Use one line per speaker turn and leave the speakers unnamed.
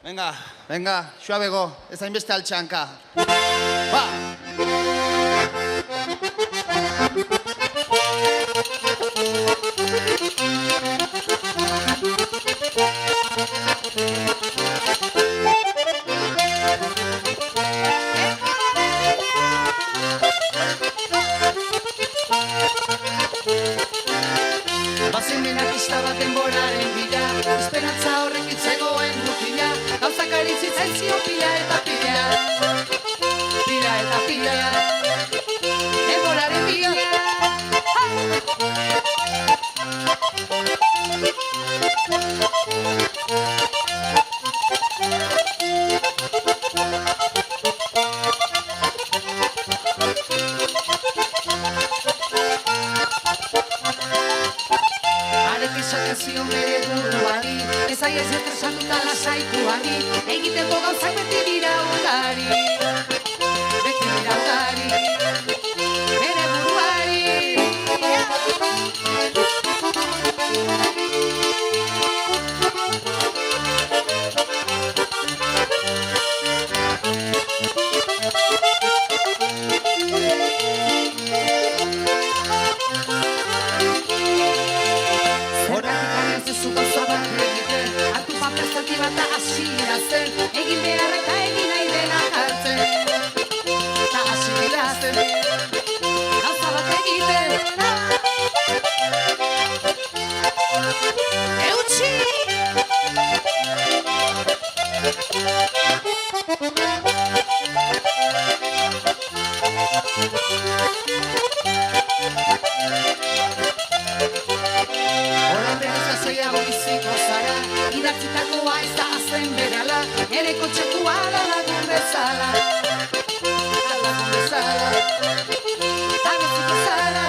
Venga, suabego, ez hainbeste altxanka. Ba!
Bazemenak iztabat denboraren bila, esperantza horrek itzegoen mutila, gauzak aritzitzen zio pila eta pila, pila eta pila, denboraren bila. Zion bere buruari, ez aia ez etresatuta lasaikuari, egiteko gauzak beti dira ugari, beti dira ugari, bere buruari. Eta asira zen, egin behar eta egin nahi denak hartzen. Eta asira zen, gauza bat egiten. Eutxi! Idatzitakoa ez da azen berala, ere kotxekua da lagun bezala. Da lagun bezala, da lagun bezala.